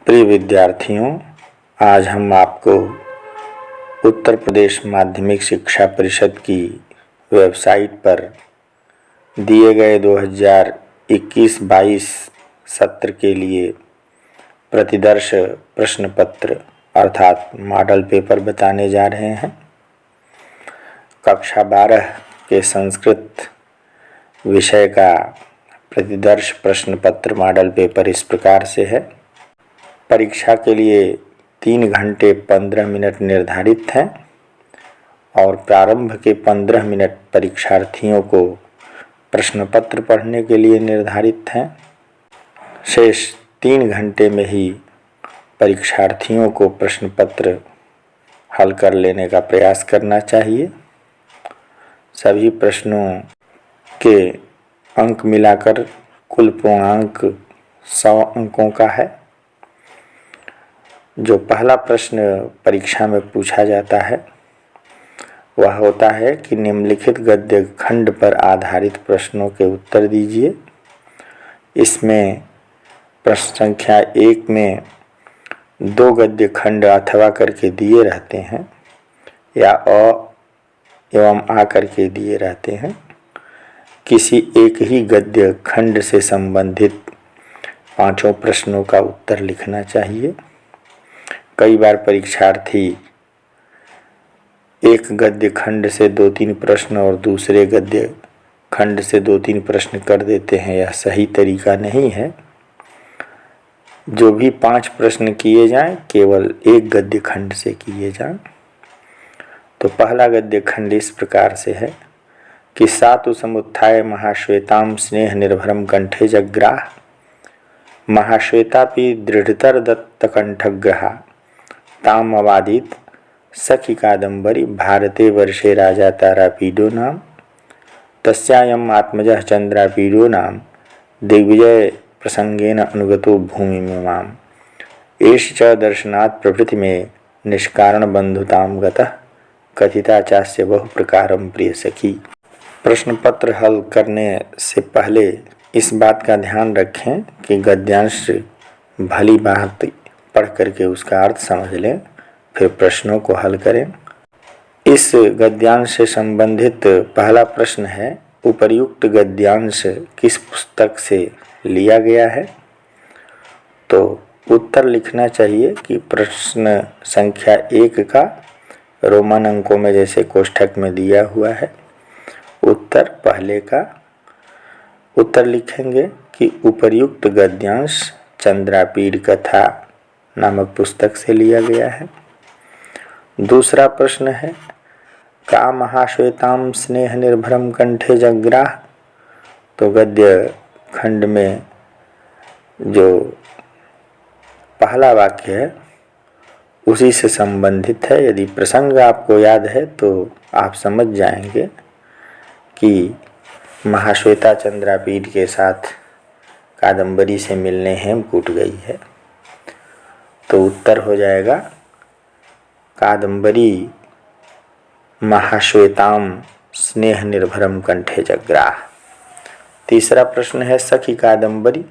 प्रिय विद्यार्थियों, आज हम आपको उत्तर प्रदेश माध्यमिक शिक्षा परिषद की वेबसाइट पर दिए गए 2021-22 सत्र के लिए प्रतिदर्श प्रश्न पत्र अर्थात मॉडल पेपर बताने जा रहे हैं। कक्षा 12 के संस्कृत विषय का प्रतिदर्श प्रश्न पत्र मॉडल पेपर इस प्रकार से है। परीक्षा के लिए 3 घंटे 15 मिनट निर्धारित हैं और प्रारंभ के 15 मिनट परीक्षार्थियों को प्रश्न पत्र पढ़ने के लिए निर्धारित हैं। शेष 3 घंटे में ही परीक्षार्थियों को प्रश्न पत्र हल कर लेने का प्रयास करना चाहिए। सभी प्रश्नों के अंक मिलाकर कुल पूर्णांक 100 अंकों का है। जो पहला प्रश्न परीक्षा में पूछा जाता है वह होता है कि निम्नलिखित गद्य खंड पर आधारित प्रश्नों के उत्तर दीजिए। इसमें प्रश्न संख्या 1 में 2 गद्य खंड अथवा करके दिए रहते हैं या अ एवं आ करके दिए रहते हैं। किसी एक ही गद्य खंड से संबंधित 5 प्रश्नों का उत्तर लिखना चाहिए। कई बार परीक्षार्थी एक गद्य खंड से 2-3 प्रश्न और दूसरे गद्य खंड से 2-3 प्रश्न कर देते हैं। यह सही तरीका नहीं है। जो भी 5 प्रश्न किए जाएं केवल एक गद्य खंड से किए जाएं। तो पहला गद्य खंड इस प्रकार से है कि सातु समुत्थाय महाश्वेतां स्नेह निर्भरम कंठे जग्राह महाश्वेतापि दृढ़तर दत्तकंठग्रहा ताम अवादित सखी कादम्बरी भारते वर्षे राजा तारापीडो नाम तस्यायम् आत्मजः चंद्रापीडो नाम दिग्विजय प्रसंगेन अनुगतो भूमिमिमाम् एष च दर्शनात् प्रभृति में निष्कारण बंधुतां गतः कथिता चास्य बहु प्रकारं प्रिय सखी। प्रश्न पत्र हल करने से पहले इस बात का ध्यान रखें कि गद्यांश भली बात पढ़ करके उसका अर्थ समझ लें, फिर प्रश्नों को हल करें। इस गद्यांश से संबंधित पहला प्रश्न है, उपर्युक्त गद्यांश किस पुस्तक से लिया गया है? तो उत्तर लिखना चाहिए कि प्रश्न संख्या 1 का रोमन अंकों में जैसे कोष्ठक में दिया हुआ है। उत्तर पहले का उत्तर लिखेंगे कि उपर्युक्त गद्यांश चंद्रापीड कथा नामक पुस्तक से लिया गया है। दूसरा प्रश्न है, का महाश्वेतां स्नेह निर्भरम कंठे जग्राह। तो गद्य खंड में जो पहला वाक्य है उसी से संबंधित है। यदि प्रसंग आपको याद है तो आप समझ जाएंगे कि महाश्वेता चंद्रापीड के साथ कादम्बरी से मिलने हेमकूट गई है। तो उत्तर हो जाएगा कादम्बरी महाश्वेतां स्नेह निर्भरम कंठे जग्राह। तीसरा प्रश्न है, सखी कादम्बरी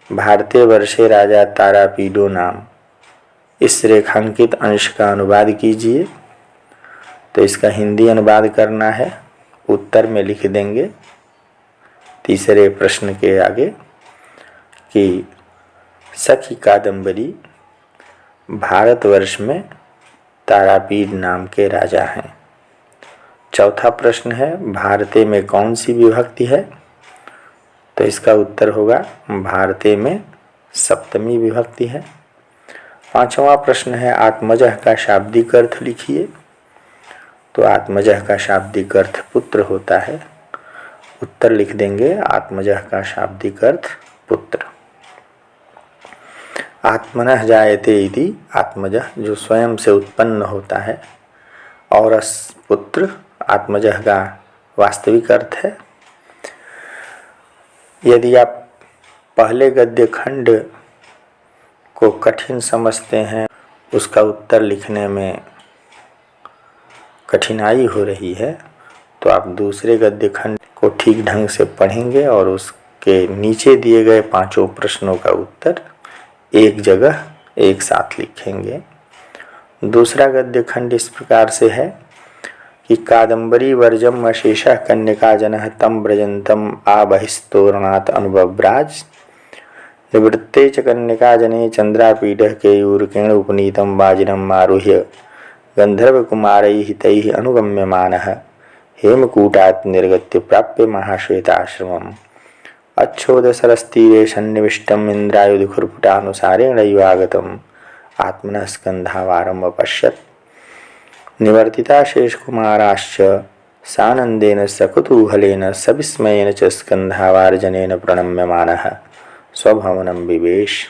भारतीय वर्षे राजा तारापीडो नाम। इस रेखांकित अंश का अनुवाद कीजिए। तो इसका हिंदी अनुवाद करना है, उत्तर में लिख देंगे तीसरे प्रश्न के आगे कि सखी कादम्बरी भारतवर्ष में तारापीड नाम के राजा हैं। चौथा प्रश्न है, भारते में कौन सी विभक्ति है? तो इसका उत्तर होगा भारते में सप्तमी विभक्ति है। पांचवा प्रश्न है, आत्मजः का शाब्दिक अर्थ लिखिए। तो आत्मजः का शाब्दिक अर्थ पुत्र होता है। उत्तर लिख देंगे आत्मजः का शाब्दिक अर्थ पुत्र। आत्मनः जायते इति आत्मजः जो स्वयं से उत्पन्न होता है और पुत्र आत्मजः का वास्तविक अर्थ है। यदि आप पहले गद्य खंड को कठिन समझते हैं, उसका उत्तर लिखने में कठिनाई हो रही है, तो आप दूसरे गद्य खंड को ठीक ढंग से पढ़ेंगे और उसके नीचे दिए गए 5 प्रश्नों का उत्तर एक जगह एक साथ लिखेंगे। दूसरा गद्य खंड इस प्रकार से है कि कादम्बरी वर्जम अशेष कन्यका जनः तम व्रजंतम आबहिस्तोरणात् अनुभव्राज निवृत्ते च कन्यका जने चंद्रापीडः केयूरकेण उपनीतं वाजिनम् आरुह्य गंधर्वकुमारैः तैः अनुगम्यमानः हेमकूटात् निर्गत्य प्राप्य महाश्वेताश्रमम् अच्छोदसरस्तीरे सन्निविष्टम् इन्द्रायुधखुरपुटानुसारेण युवागतम् आत्मनः स्कन्धावारम् अपश्यत् निवर्तिता शेषकुमाराश्च सानन्देन सकुतूहलेन सविस्मयेन च स्कन्धावारजनेन प्रणम्यमानः स्वभवनं विवेश।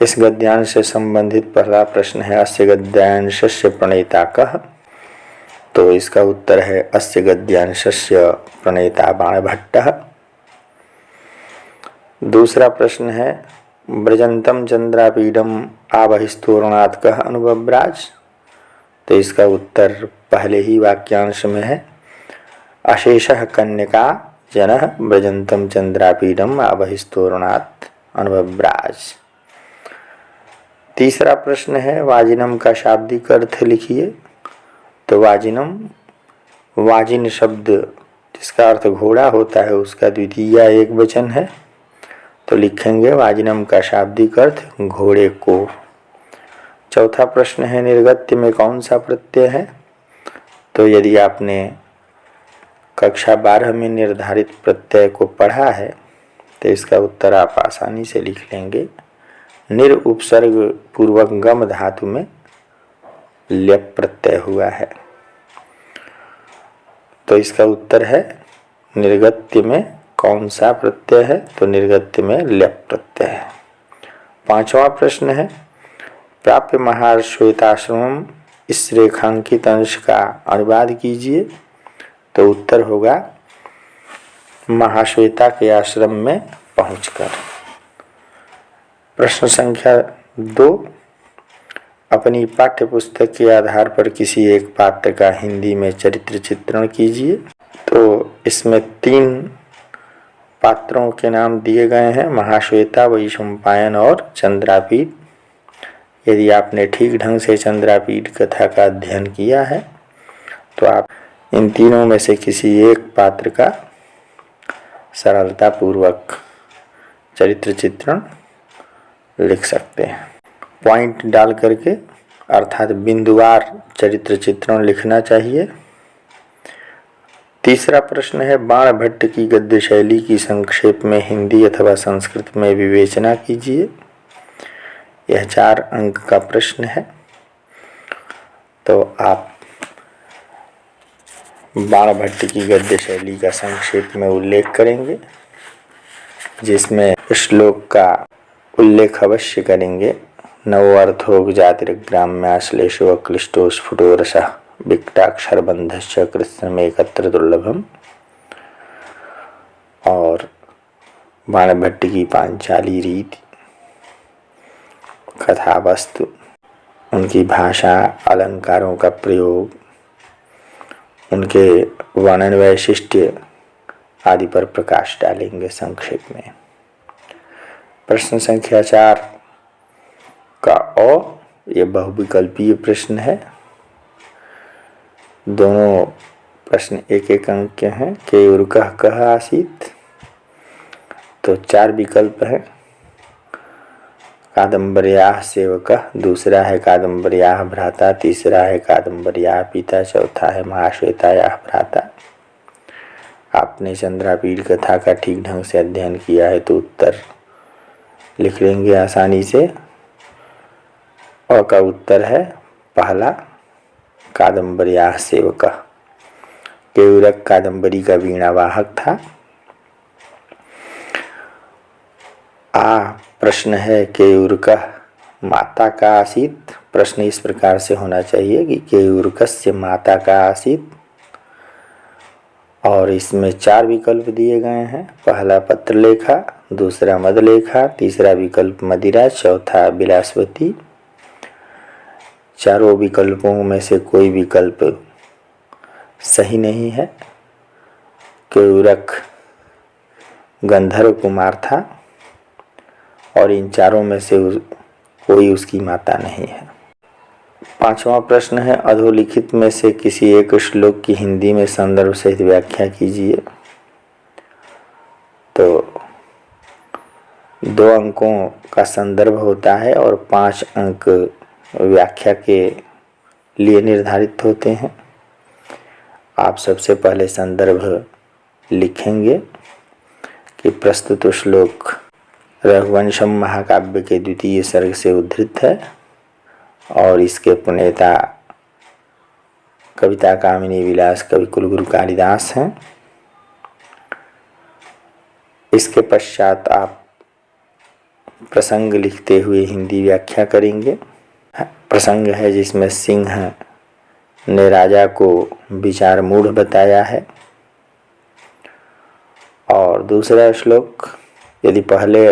इस गद्यांश से संबंधित पहला प्रश्न है अस्य गद्यांशस्य प्रणेता कः। तो इसका उत्तर है अस्य गद्यांशस्य प्रणेता बाणभट्टः। दूसरा प्रश्न है व्रजंतम चंद्रापीडम आबहिस्तोरणात् कः अनुभव्राज। तो इसका उत्तर पहले ही वाक्यांश में है अशेषः कन्यका जनः व्रजंतम चंद्रापीडम आबहिस्तोरणात् अनुभव्राज। तीसरा प्रश्न है वाजिनम का शाब्दिक अर्थ लिखिए। तो वाजिनम, वाजिन शब्द जिसका अर्थ घोड़ा होता है उसका द्वितीय एक वचन है, तो लिखेंगे वाजिनम का शाब्दिक अर्थ घोड़े को। चौथा प्रश्न है निर्गत्य में कौन सा प्रत्यय है। तो यदि आपने कक्षा 12 में निर्धारित प्रत्यय को पढ़ा है तो इसका उत्तर आप आसानी से लिख लेंगे। निर उपसर्ग पूर्वक गम धातु में ल्यप प्रत्यय हुआ है, तो इसका उत्तर है निर्गत्य में कौन सा प्रत्यय है। तो निर्गत्य में ल्यप प्रत्यय है। पांचवा प्रश्न है प्राप्य महाश्वेताश्रमम, इस रेखांकित अंश का अनुवाद कीजिए। तो उत्तर होगा महाश्वेता के आश्रम में पहुंचकर। प्रश्न संख्या 2, अपनी पाठ्य पुस्तक के आधार पर किसी एक पात्र का हिंदी में चरित्र चित्रण कीजिए। तो इसमें 3 पात्रों के नाम दिए गए हैं, महाश्वेता, वैशंपायन और चंद्रापीड। यदि आपने ठीक ढंग से चंद्रापीड कथा का अध्ययन किया है तो आप इन तीनों में से किसी एक पात्र का सरलता पूर्वक चरित्र चित्रण लिख सकते हैं। पॉइंट डाल करके अर्थात बिंदुवार चरित्र चित्रण लिखना चाहिए। तीसरा प्रश्न है बाणभट्ट की गद्य शैली की संक्षेप में हिंदी अथवा संस्कृत में विवेचना कीजिए। यह 4 अंक का प्रश्न है। तो आप बाणभट्ट की गद्य शैली का संक्षेप में उल्लेख करेंगे, जिसमें श्लोक का उल्लेख अवश्य करेंगे। नवोऽर्थो जातिर्ग्राम्याश्लेषो अक्लिष्टो स्फुटो रसः विकटाक्षरबन्धश्च कृत्स्नमेकत्र दुर्लभम्। और बाणभट्ट की पांचाली रीति, कथा वस्तु, उनकी भाषा, अलंकारों का प्रयोग, उनके वर्णन वैशिष्ट्य आदि पर प्रकाश डालेंगे संक्षेप में। प्रश्न संख्या 4 का यह बहुविकल्पीय प्रश्न है। दोनों प्रश्न 1-1 अंक के हैं। केयूरकः कः आसीत्। तो 4 विकल्प है। कादम्बर्याः सेवकः, दूसरा है कादम्बर्याः भ्राता, तीसरा है कादम्बर्याः पिता, चौथा है महाश्वेतायाः भ्राता। आपने चंद्रापीड कथा का ठीक ढंग से अध्ययन किया है तो उत्तर लिख लेंगे आसानी से। अ का उत्तर है पहला कादम्बर्याः सेवकः। केयूरक कादम्बरी का वीणावाहक था। प्रश्न है केयूरकः माता का आसीत्। प्रश्न इस प्रकार से होना चाहिए कि केयूरकस्य माता का आसीत्। और इसमें 4 विकल्प दिए गए हैं। पहला पत्रलेखा, दूसरा मदलेखा, तीसरा विकल्प मदिरा, चौथा बिलासवती। चारों विकल्पों में से कोई विकल्प सही नहीं है। केयूरक गंधर्व कुमार था और इन चारों में से कोई उसकी माता नहीं है। 5वां प्रश्न है, अधोलिखित में से किसी एक श्लोक की हिंदी में संदर्भ सहित व्याख्या कीजिए। तो 2 अंकों का संदर्भ होता है और 5 अंक व्याख्या के लिए निर्धारित होते हैं। आप सबसे पहले संदर्भ लिखेंगे कि प्रस्तुत श्लोक रघुवंशम महाकाव्य के 2य सर्ग से उद्धृत है और इसके प्रणेता कविता कामिनी विलास कवि कुलगुरु कालिदास हैं। इसके पश्चात आप प्रसंग लिखते हुए हिंदी व्याख्या करेंगे। प्रसंग है जिसमें सिंह ने राजा को विचार मूढ़ बताया है। और दूसरा श्लोक, यदि पहले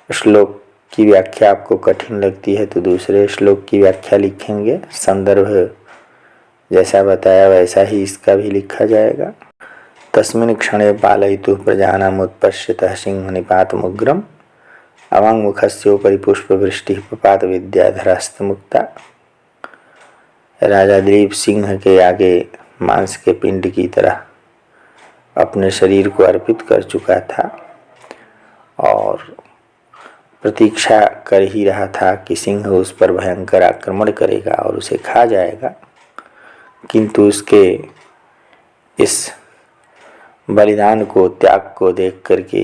श्लोक की व्याख्या आपको कठिन लगती है तो दूसरे श्लोक की व्याख्या लिखेंगे। संदर्भ जैसा बताया वैसा ही इसका भी लिखा जाएगा। तस्मिन् क्षणे पालयितुः प्रजानामुत्पश्यतः सिंहनिपातमुग्रम् अवाङ्मुखस्योपरि पुष्पवृष्टिः पपात विद्याधरास्तमुक्ता। राजा दिलीप सिंह के आगे मांस के पिंड की तरह अपने शरीर को अर्पित कर चुका था और प्रतीक्षा कर ही रहा था कि सिंह उस पर भयंकर आक्रमण करेगा और उसे खा जाएगा, किंतु उसके इस बलिदान को, त्याग को देख करके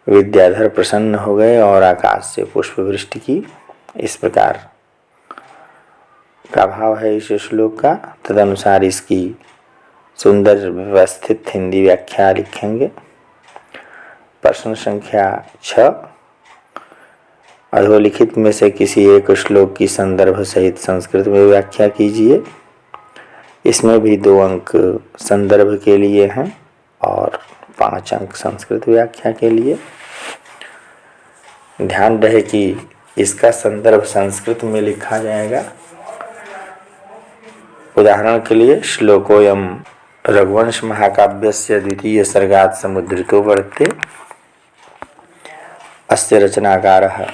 विद्याधर प्रसन्न हो गए और आकाश से पुष्प वृष्टि की। इस प्रकार का भाव है इस श्लोक का। तदनुसार इसकी सुंदर व्यवस्थित हिंदी व्याख्या लिखेंगे। प्रश्न संख्या 6, अधोलिखित में से किसी एक श्लोक की संदर्भ सहित संस्कृत में व्याख्या कीजिए। इसमें भी 2 अंक संदर्भ के लिए हैं और 5 अंक संस्कृत व्याख्या के लिए। ध्यान रहे कि इसका संदर्भ संस्कृत में लिखा जाएगा। उदाहरण के लिए श्लोकोयम रघुवंश महाकाव्यस्य 2य सर्गात् समुद्धृतो वर्तते। अस्य रचनाकारः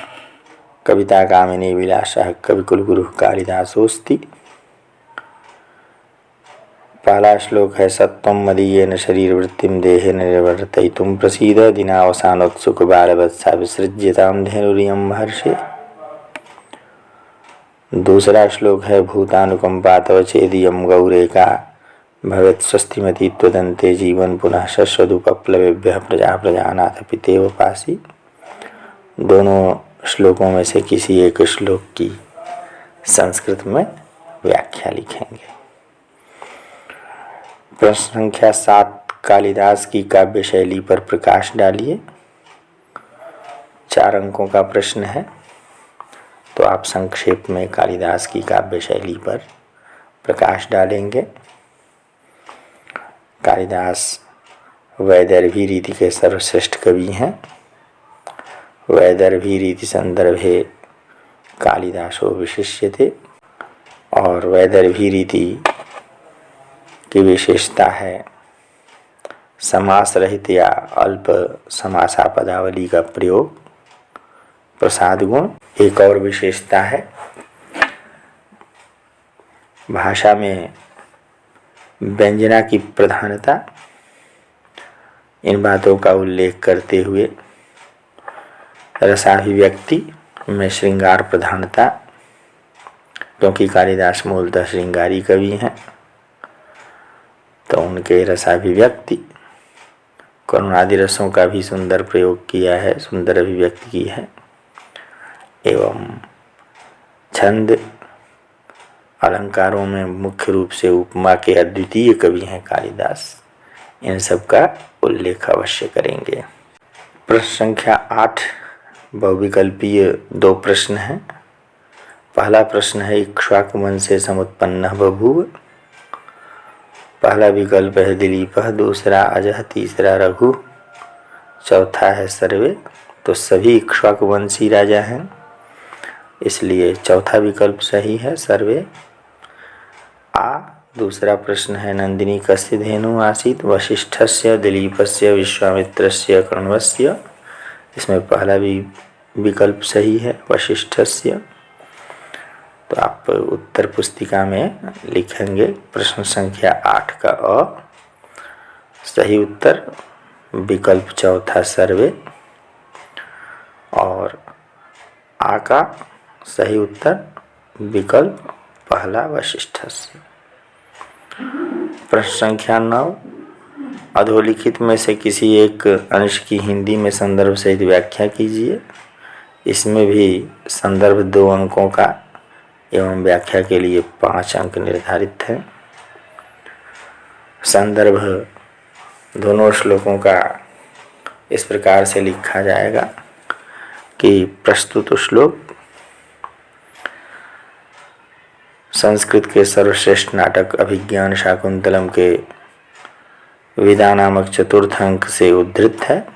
कविता कामिनी विलासः कविकुलगुरुः कालिदासोऽस्ति। पहला श्लोक है, सत्वं मदीयेन शरीरवृत्तिं देहे निर्वर्तयितुं प्रसीद दिनावसानोत्सुक बालवत्सा विसृज्यतां धेनुरियं महर्षि। दूसरा श्लोक है, भूतानुकंपा तव चेदियं गौरेका भवेत् स्वस्तिमती त्वदन्ते जीवन पुनः शश्वदुपप्लवेभ्यः प्रजा प्रजानाथ पितेव पासी। दोनों श्लोकों में से किसी एक श्लोक की संस्कृत में व्याख्या लिखेंगे। प्रश्न संख्या 7, कालिदास की काव्य शैली पर प्रकाश डालिए। 4 अंकों का प्रश्न है, तो आप संक्षेप में कालिदास की काव्य शैली पर प्रकाश डालेंगे। कालिदास वैदर्भी रीति के सर्वश्रेष्ठ कवि हैं। वैदर्भी रीति संदर्भे कालिदासो विशिष्यते। और वैदर्भी रीति की विशेषता है समास रहित या अल्प समासा पदावली का प्रयोग, प्रसाद गुण। एक और विशेषता है भाषा में व्यंजना की प्रधानता। इन बातों का उल्लेख करते हुए रसाभिव्यक्ति में श्रृंगार प्रधानता, क्योंकि कालिदास मूलतः श्रृंगारी कवि हैं, तो उनके रसाभिव्यक्ति करुणादि रसों का भी सुंदर प्रयोग किया है, सुंदर अभिव्यक्ति की है। एवं छंद अलंकारों में मुख्य रूप से उपमा के अद्वितीय कवि हैं कालिदास। इन सब का उल्लेख अवश्य करेंगे। प्रश्न संख्या 8, बहुविकल्पीय 2 प्रश्न हैं। पहला प्रश्न है, इक्ष्वाकु वंश से समुत्पन्न बभूव। पहला विकल्प है दिलीपः, दूसरा अजः, तीसरा रघु, चौथा है सर्वे। तो सभी इक्ष्वाकुवंशी राजा हैं, इसलिए चौथा विकल्प सही है, सर्वे। दूसरा प्रश्न है, नंदिनी कस्य धेनु आसीत्, वशिष्ठस्य, दिलीपस्य, विश्वामित्रस्य, कण्वस्य। इसमें पहला भी विकल्प सही है वशिष्ठस्य। तो आप उत्तर पुस्तिका में लिखेंगे प्रश्न संख्या 8 का अ, सही उत्तर विकल्प चौथा सर्वे, और आ का सही उत्तर विकल्प पहला वशिष्ठस्य। प्रश्न संख्या 9, अधोलिखित में से किसी एक अंश की हिंदी में संदर्भ सहित व्याख्या कीजिए। इसमें भी संदर्भ 2 अंकों का एवं व्याख्या के लिए 5 अंक निर्धारित हैं। संदर्भ दोनों श्लोकों का इस प्रकार से लिखा जाएगा कि प्रस्तुत श्लोक संस्कृत के सर्वश्रेष्ठ नाटक अभिज्ञान शाकुंतलम के विदा नामक चतुर्थ अंक से उद्धृत है।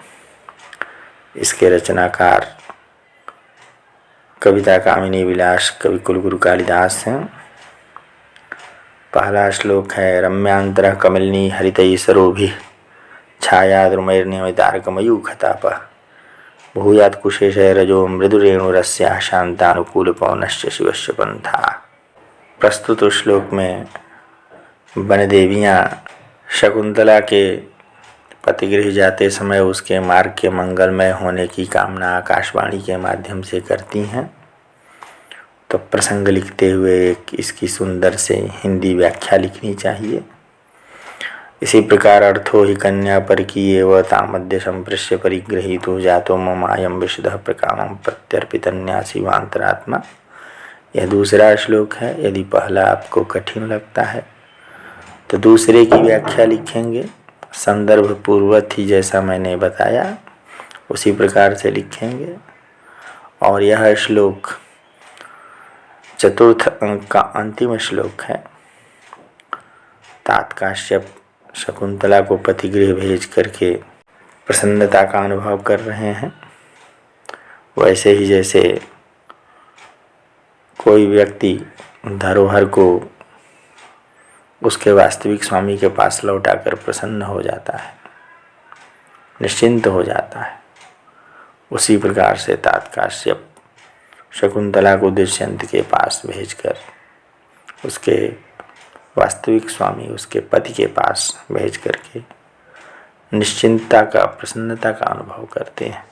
इसके रचनाकार कविता कामिनी विलास कवि कुलगुरु कालिदास हैं। पहला श्लोक है रम्यांतरः कमलिनी हरितैः सरोभिः छायाद्रुमैर्नियमितार्कमयूखतापः भूयात् कुशेशय रजो मृदुरेणुरस्याः शान्तानुकूलपवनश्च शिवस्य पंथा। प्रस्तुत श्लोक में वनदेवियाँ शकुंतला के पतिगृह जाते समय उसके मार्ग के मंगलमय होने की कामना आकाशवाणी के माध्यम से करती हैं। तो प्रसंग लिखते हुए एक इसकी सुंदर से हिंदी व्याख्या लिखनी चाहिए। इसी प्रकार अर्थो ही कन्या पर की एव तामद्य संप्रश्य परिगृहीतो जातो ममायम विशुद्धः प्रकामं प्रत्यर्पितन्यासीवांतरात्मा। यह दूसरा श्लोक है। यदि पहला आपको कठिन लगता है तो दूसरे की व्याख्या लिखेंगे। संदर्भ पूर्वत ही जैसा मैंने बताया उसी प्रकार से लिखेंगे। और यह श्लोक चतुर्थ अंक का अंतिम श्लोक है। तात काश्यप शकुंतला को पतिगृह भेज करके प्रसन्नता का अनुभव कर रहे हैं। वैसे ही जैसे कोई व्यक्ति धरोहर को उसके वास्तविक स्वामी के पास लौटाकर प्रसन्न हो जाता है, निश्चिंत हो जाता है, उसी प्रकार से तात काश्यप शकुंतला को दुष्यंत के पास भेजकर उसके वास्तविक स्वामी उसके पति के पास भेज करके निश्चिंतता का प्रसन्नता का अनुभव करते हैं,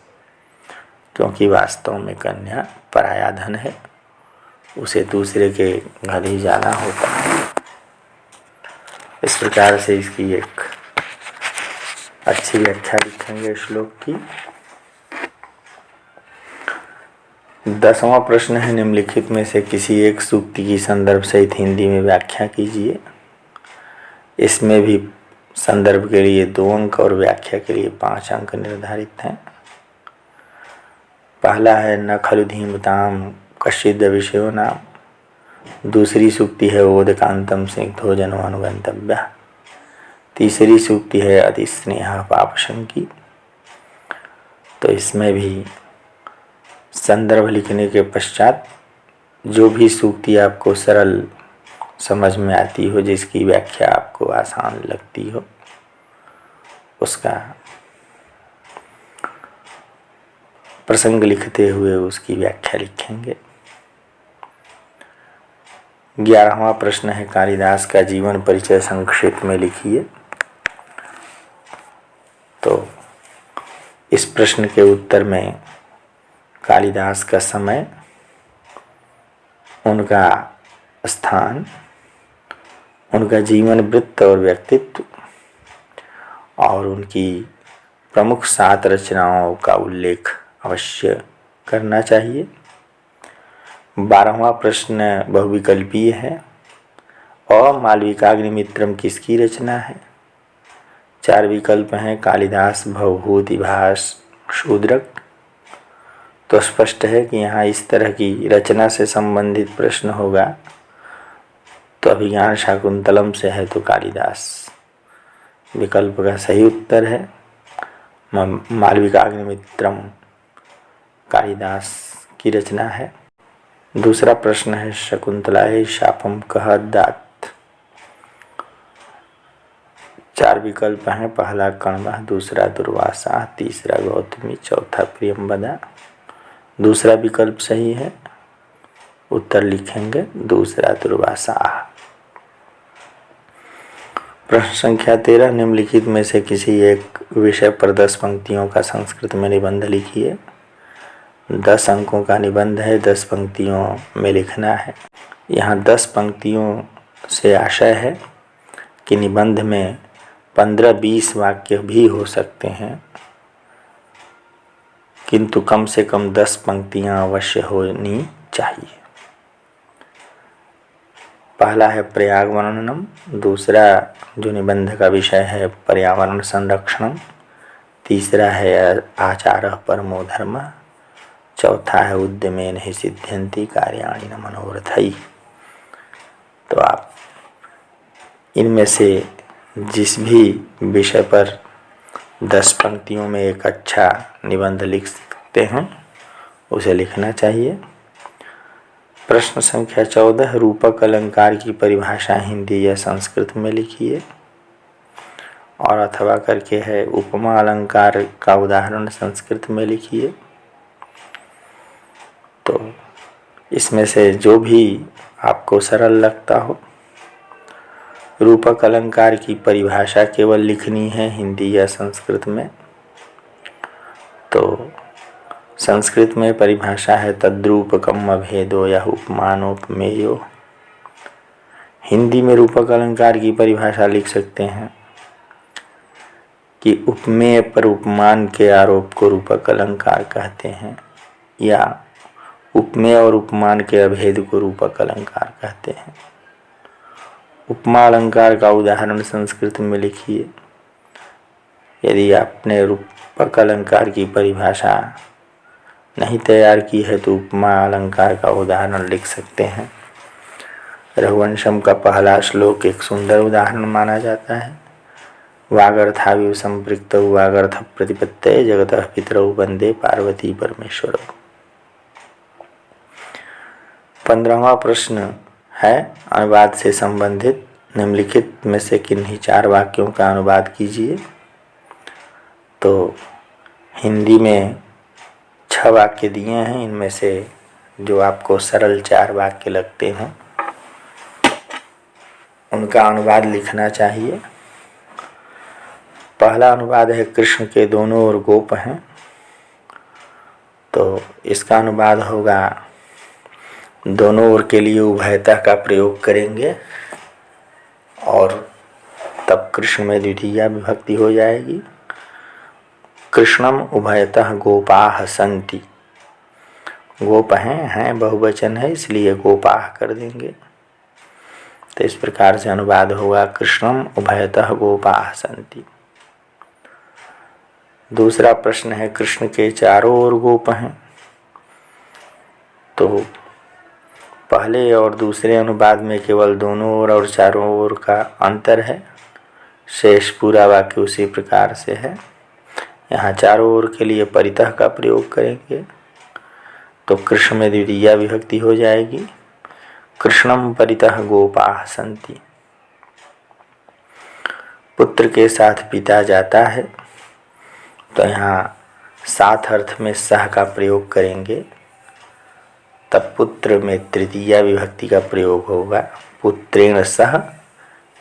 क्योंकि वास्तव में कन्या पराया धन है, उसे दूसरे के घर ही जाना होता है। इस प्रकार से इसकी एक अच्छी व्याख्या लिखेंगे श्लोक की। 10वां प्रश्न है निम्नलिखित में से किसी एक सूक्ति की संदर्भ सहित हिंदी में व्याख्या कीजिए। इसमें भी संदर्भ के लिए 2 अंक और व्याख्या के लिए 5 अंक निर्धारित हैं। पहला है न खलु धीमताम कश्चिद विषयो नाम। दूसरी सूक्ति है ओदकांतम स्निग्धो जनो अनुगंतव्य। तीसरी सूक्ति है अति स्नेह पापशंकी। तो इसमें भी संदर्भ लिखने के पश्चात जो भी सूक्ति आपको सरल समझ में आती हो, जिसकी व्याख्या आपको आसान लगती हो, उसका प्रसंग लिखते हुए उसकी व्याख्या लिखेंगे। 11वां प्रश्न है कालिदास का जीवन परिचय संक्षेप में लिखिए। तो इस प्रश्न के उत्तर में कालिदास का समय, उनका स्थान, उनका जीवन वृत्त और व्यक्तित्व और उनकी प्रमुख 7 रचनाओं का उल्लेख अवश्य करना चाहिए। 12वां प्रश्न बहुविकल्पीय है। मालविकाग्निमित्रम किसकी रचना है? 4 विकल्प हैं कालिदास, भवभूति, भास, शूद्रक। तो स्पष्ट है कि यहाँ इस तरह की रचना से संबंधित प्रश्न होगा तो अभिज्ञान शाकुंतलम से है तो कालिदास विकल्प का सही उत्तर है। मालविकाग्निमित्रम कालिदास की रचना है। दूसरा प्रश्न है शकुंतलायै शापम कः दत्त। 4 विकल्प हैं। पहला कण्वः, दूसरा दुर्वासा, तीसरा गौतमी, चौथा प्रियंवदा। दूसरा विकल्प सही है। उत्तर लिखेंगे दूसरा दुर्वासा। प्रश्न संख्या 13, निम्नलिखित में से किसी एक विषय पर 10 पंक्तियों का संस्कृत में निबंध लिखिए। 10 अंकों का निबंध है, 10 पंक्तियों में लिखना है। यहाँ 10 पंक्तियों से आशय है कि निबंध में 15-20 वाक्य भी हो सकते हैं, किंतु कम से कम 10 पंक्तियां अवश्य होनी चाहिए। पहला है प्रयाग वर्णनम, दूसरा जो निबंध का विषय है पर्यावरण संरक्षण, तीसरा है आचारः परमो धर्मः, चौथा है उद्यमेन हि सिद्ध्यन्ति कार्याणि न मनोरथैः। तो आप इनमें से जिस भी विषय पर 10 पंक्तियों में एक अच्छा निबंध लिख सकते हैं उसे लिखना चाहिए। प्रश्न संख्या 14, रूपक अलंकार की परिभाषा हिंदी या संस्कृत में लिखिए। और अथवा करके है उपमा अलंकार का उदाहरण संस्कृत में लिखिए। तो इसमें से जो भी आपको सरल लगता हो। रूपक अलंकार की परिभाषा केवल लिखनी है हिंदी या संस्कृत में। तो संस्कृत में परिभाषा है तद्रूपकम अभेदो या उपमानोपमेयो। हिंदी में रूपक अलंकार की परिभाषा लिख सकते हैं कि उपमेय पर उपमान के आरोप को रूपक अलंकार कहते हैं, या उपमेय और उपमान के अभेद को रूपक अलंकार कहते हैं। उपमा अलंकार का उदाहरण संस्कृत में लिखिए। यदि आपने रूपक अलंकार की परिभाषा नहीं तैयार की है तो उपमा अलंकार का उदाहरण लिख सकते हैं। रघुवंशम का पहला श्लोक एक सुंदर उदाहरण माना जाता है। वागर्थाविव संपृक्तौ वागर्थ प्रतिपत्तये जगतः पितरौ वंदे पार्वती परमेश्वरौ। 15वां प्रश्न है अनुवाद से संबंधित। निम्नलिखित में से किन्हीं 4 वाक्यों का अनुवाद कीजिए। तो हिंदी में 6 वाक्य दिए हैं, इनमें से जो आपको सरल 4 वाक्य लगते हैं उनका अनुवाद लिखना चाहिए। पहला अनुवाद है कृष्ण के दोनों ओर गोप हैं। तो इसका अनुवाद होगा दोनों ओर के लिए उभयता का प्रयोग करेंगे और तब कृष्ण में द्वितीया विभक्ति हो जाएगी। कृष्णम उभयतः गोपाः सन्ति। गोप हैं बहुवचन है इसलिए गोपाः कर देंगे। तो इस प्रकार से अनुवाद होगा कृष्णम उभयतः गोपाः सन्ति। दूसरा प्रश्न है कृष्ण के चारों ओर गोप हैं। तो पहले और दूसरे अनुवाद में केवल दोनों ओर और चारों ओर का अंतर है, शेष पूरा वाक्य उसी प्रकार से है। यहाँ चारों ओर के लिए परितः का प्रयोग करेंगे तो कृष्ण में द्वितीया विभक्ति हो जाएगी। कृष्णम परितः गोपाः सन्ति। पुत्र के साथ पिता जाता है तो यहाँ साथ अर्थ में सह का प्रयोग करेंगे, तब पुत्र में तृतीया विभक्ति का प्रयोग होगा। पुत्रेण सह,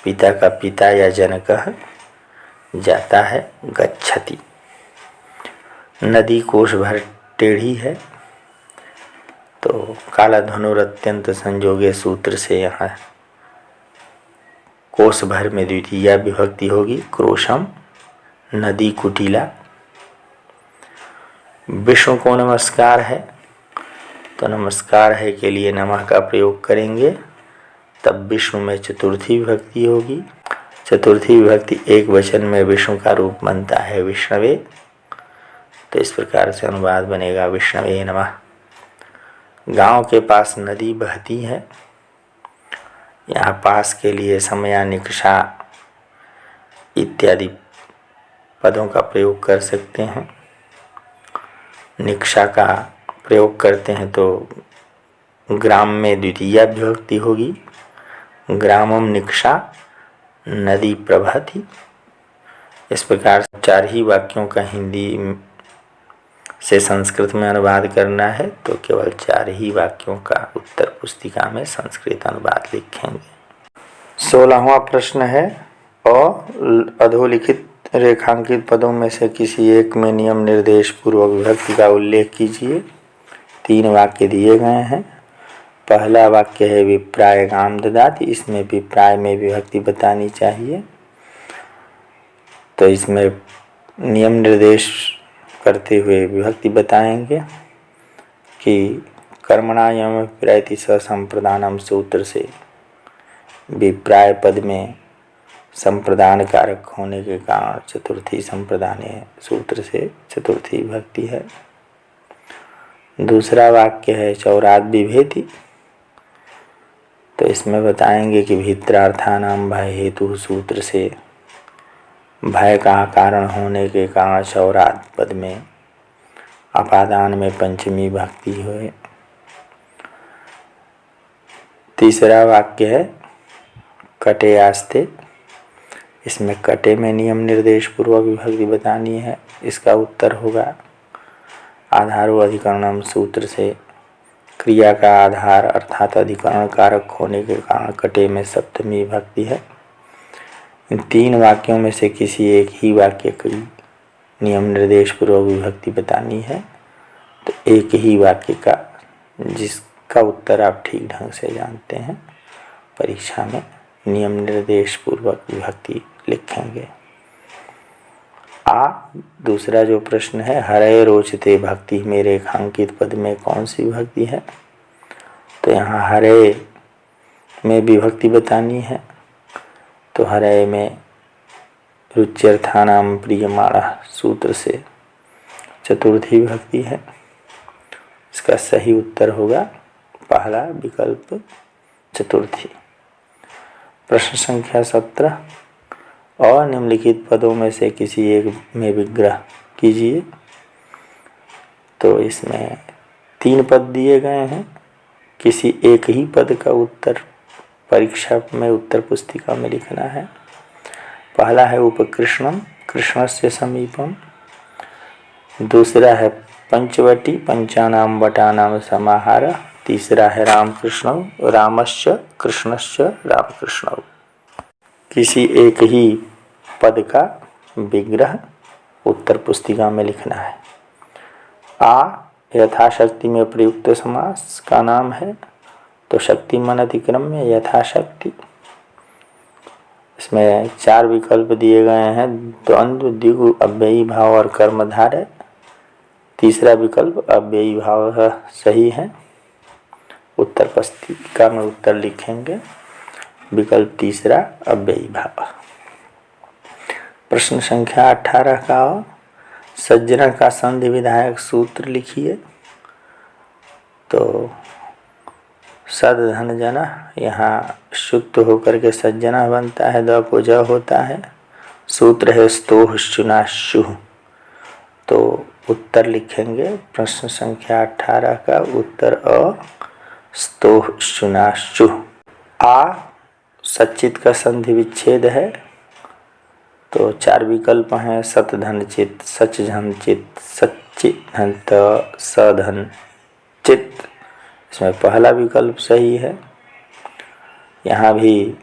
पिता का पिता या जनकः जाता है, गच्छति। नदी कोश भर टेढ़ी है तो काला धनुर अत्यंत संजोगे सूत्र से यहाँ कोश भर में द्वितीया विभक्ति होगी। क्रोशम, नदी कुटिला। विष्णु को नमस्कार है तो नमस्कार है के लिए नमः का प्रयोग करेंगे, तब विष्णु में चतुर्थी विभक्ति होगी। चतुर्थी विभक्ति एक वचन में विष्णु का रूप बनता है विष्णवे। तो इस प्रकार से अनुवाद बनेगा विष्णवे नमः। गांव के पास नदी बहती है। यहाँ पास के लिए समया, निकषा इत्यादि पदों का प्रयोग कर सकते हैं। निकषा का प्रयोग करते हैं तो ग्राम में द्वितीया विभक्ति होगी। ग्रामम निकषा नदी प्रभाति। इस प्रकार 4 ही वाक्यों का हिंदी से संस्कृत में अनुवाद करना है तो केवल 4 ही वाक्यों का उत्तर पुस्तिका में संस्कृत अनुवाद लिखेंगे। 16वां प्रश्न है, अधोलिखित रेखांकित पदों में से किसी एक में नियम निर्देश पूर्वक विभक्ति का उल्लेख कीजिए। 3 वाक्य दिए गए हैं। पहला वाक्य है विप्राय गाम ददाति, इसमें विप्राय में विभक्ति बतानी चाहिए। तो इसमें नियम निर्देश करते हुए विभक्ति बताएंगे कि कर्मणा यम विप्रायति संप्रदानम सूत्र से विप्राय पद में संप्रदान कारक होने के कारण चतुर्थी संप्रदान सूत्र से चतुर्थी विभक्ति है। दूसरा वाक्य है चौराद विभेति, तो इसमें बताएंगे कि भीत्रार्थानाम भय हेतु सूत्र से भय का कारण होने के कारण चौराद पद में अपादान में पंचमी भक्ति हुए। तीसरा वाक्य है कटे आस्ते, इसमें कटे में नियम निर्देश पूर्वक विभक्ति बतानी है। इसका उत्तर होगा आधारो अधिकरणम सूत्र से क्रिया का आधार अर्थात अधिकरण कारक होने के कारण कटे में सप्तमी विभक्ति है। इन 3 वाक्यों में से किसी एक ही वाक्य की नियम निर्देश पूर्वक विभक्ति बतानी है। तो एक ही वाक्य का जिसका उत्तर आप ठीक ढंग से जानते हैं परीक्षा में नियम निर्देश पूर्वक विभक्ति लिखेंगे। दूसरा जो प्रश्न है हरे रोचते भक्ति में रेखांकित पद में कौन सी विभक्ति है। तो यहाँ हरे में विभक्ति बतानी है। तो हरे में रुच्यर्थानाम प्रियमाणा सूत्र से चतुर्थी विभक्ति है। इसका सही उत्तर होगा पहला विकल्प चतुर्थी। प्रश्न संख्या 17, और निम्नलिखित पदों में से किसी एक में विग्रह कीजिए। तो इसमें 3 पद दिए गए हैं। किसी एक ही पद का उत्तर परीक्षा में उत्तर पुस्तिका में लिखना है। पहला है उपकृष्णम कृष्णस्य समीपम, दूसरा है पंचवटी पंचानाम वटानाम समाहार, तीसरा है रामकृष्ण रामस्य कृष्णस्य रामकृष्ण। किसी एक ही पद का विग्रह उत्तर पुस्तिका में लिखना है। यथाशक्ति में प्रयुक्त समास का नाम है, तो शक्तिमान अतिक्रम में यथाशक्ति। इसमें 4 विकल्प दिए गए हैं, द्वंद्व द्विगु अव्ययी भाव और कर्मधारय। तीसरा विकल्प अव्ययी भाव सही है। उत्तर पुस्तिका में उत्तर लिखेंगे विकल्प तीसरा अव्ययी भाव। प्रश्न संख्या 18 का सज्जना का संधि विधायक सूत्र लिखिए। तो सदधन जना यहाँ शुद्ध होकर के सज्जना बनता है, द को ज होता है। सूत्र है स्तोह शुनाशु। तो उत्तर लिखेंगे प्रश्न संख्या 18 का उत्तर स्तोह शुनाशु। सचित का संधि विच्छेद है। तो 4 विकल्प हैं, सत धन चित सच धन चित सच्चित धन सधन चित। इसमें पहला विकल्प सही है। यहाँ भी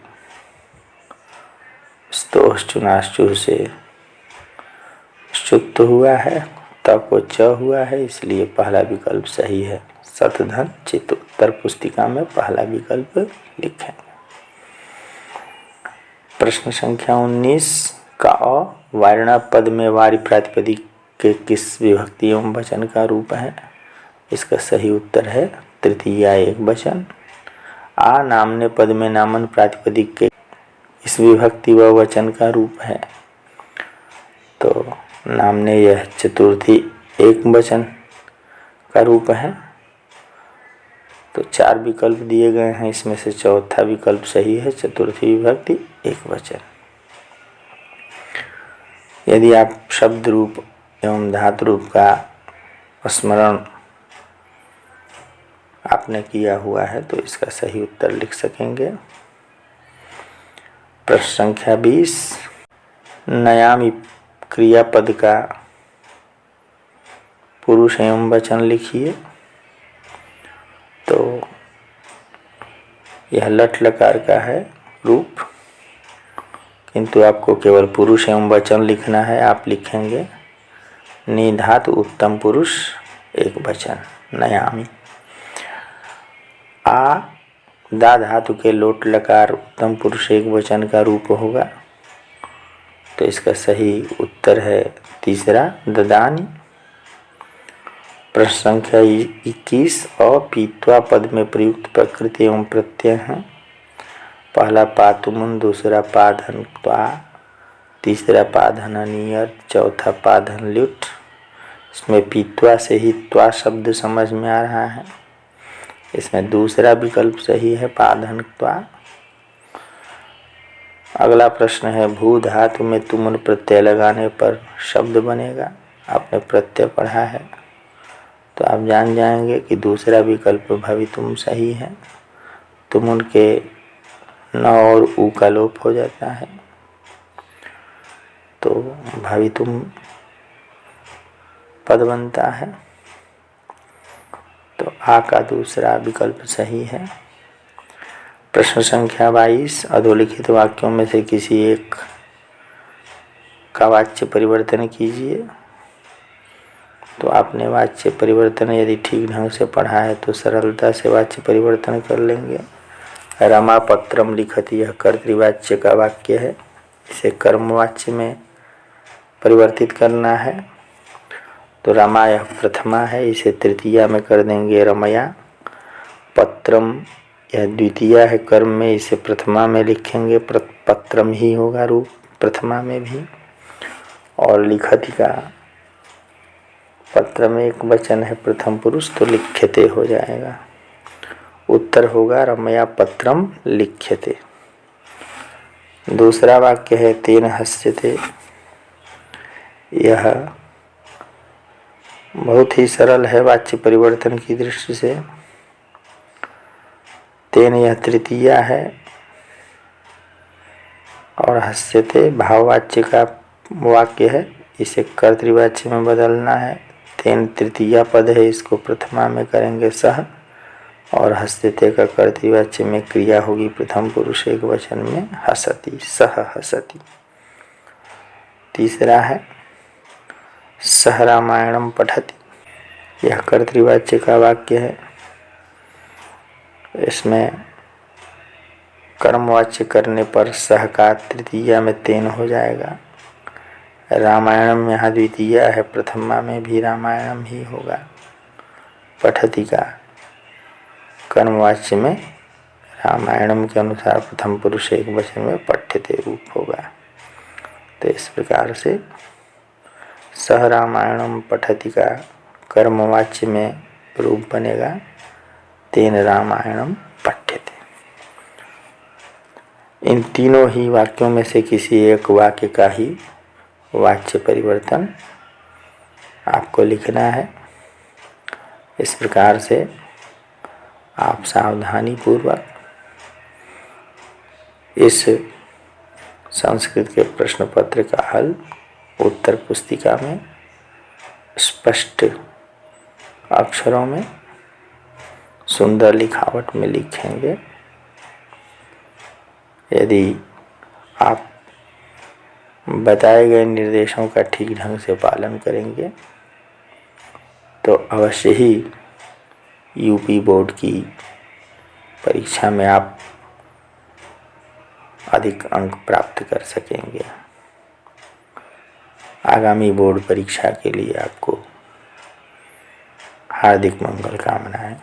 स्तोह चुनाश्चु से शुद्ध हुआ है, तब को च हुआ है, इसलिए पहला विकल्प सही है। सतधन चित उत्तर पुस्तिका में पहला विकल्प लिखें। प्रश्न संख्या 19 का वार्णा पद में वारी प्रातिपदिक के किस विभक्ति एवं वचन का रूप है। इसका सही उत्तर है तृतीया एक वचन। नामने पद में नामन प्रातिपदिक के इस विभक्ति व वचन का रूप है। तो नामने यह चतुर्थी एक वचन का रूप है। तो 4 विकल्प दिए गए हैं, इसमें से चौथा विकल्प सही है, चतुर्थी विभक्ति एक वचन। यदि आप शब्द रूप एवं धातु रूप का स्मरण आपने किया हुआ है तो इसका सही उत्तर लिख सकेंगे। प्रश्न संख्या 20 नयामी क्रियापद का पुरुष एवं वचन लिखिए। तो यह लट लकार का है रूप, किंतु आपको केवल पुरुष एवं वचन लिखना है। आप लिखेंगे नि धातु उत्तम पुरुष एक वचन नयामी। आ दा धातु के लोट लकार उत्तम पुरुष एक वचन का रूप होगा। तो इसका सही उत्तर है तीसरा ददानी। प्रश्न संख्या 21 अपीत्वा पद में प्रयुक्त प्रकृति एवं प्रत्यय हैं। पहला पातुमुन, दूसरा पाधन त्वा, तीसरा पाधन अनियर, चौथा पाधन ल्युट। इसमें पीत्वा से ही त्वा शब्द समझ में आ रहा है। इसमें दूसरा विकल्प सही है पाधन त्वा। अगला प्रश्न है भू धातु में तुमुन प्रत्यय लगाने पर शब्द बनेगा। आपने प्रत्यय पढ़ा है तो आप जान जाएंगे कि दूसरा विकल्प भवितुम सही है। तुमुन के न और उ का लोप हो जाता है, तो भवितुम पद बनता है। तो आ का दूसरा विकल्प सही है। प्रश्न संख्या 22 अधोलिखित वाक्यों में से किसी एक का वाच्य परिवर्तन कीजिए। तो आपने वाच्य परिवर्तन यदि ठीक ढंग से पढ़ा है तो सरलता से वाच्य परिवर्तन कर लेंगे। रमा पत्रम लिखति, यह कर्तृवाच्य का वाक्य है, इसे कर्मवाच्य में परिवर्तित करना है। तो रमा यह प्रथमा है, इसे तृतीया में कर देंगे रमया। पत्रम यह द्वितीया है कर्म में, इसे प्रथमा में लिखेंगे, पत्रम ही होगा रूप प्रथमा में भी। और लिखति का पत्र में एक वचन है प्रथम पुरुष, तो लिख्यते हो जाएगा। उत्तर होगा रमया पत्रम लिख्यते। दूसरा वाक्य है तेन हस्यते, यह बहुत ही सरल है वाच्य परिवर्तन की दृष्टि से। तेन यह तृतीया है और हस्यते भाववाच्य का वाक्य है, इसे कर्तृवाच्य में बदलना है। तेन तृतीया पद है, इसको प्रथमा में करेंगे सह, और हस्यते का कर्तृवाच्य में क्रिया होगी प्रथम पुरुष एक वचन में हसति, सह हसति। तीसरा है सह रामायणम पठति, यह कर्तृवाच्य का वाक्य है, इसमें कर्मवाच्य करने पर सह का तृतीया में तेन हो जाएगा। रामायणम यहाँ द्वितीया है, प्रथमा में भी रामायणम ही होगा। पठति का कर्मवाच्य में रामायणम के अनुसार प्रथम पुरुष एक वचन में पठ्यते रूप होगा। तो इस प्रकार से सह रामायणम पठति का कर्मवाच्य में रूप बनेगा तेन रामायणम पठ्यते। इन तीनों ही वाक्यों में से किसी एक वाक्य का ही वाच्य परिवर्तन आपको लिखना है। इस प्रकार से आप सावधानी पूर्वक इस संस्कृत के प्रश्न पत्र का हल उत्तर पुस्तिका में स्पष्ट अक्षरों में सुंदर लिखावट में लिखेंगे। यदि आप बताए गए निर्देशों का ठीक ढंग से पालन करेंगे तो अवश्य ही यूपी बोर्ड की परीक्षा में आप अधिक अंक प्राप्त कर सकेंगे। आगामी बोर्ड परीक्षा के लिए आपको हार्दिक मंगल कामनाएं।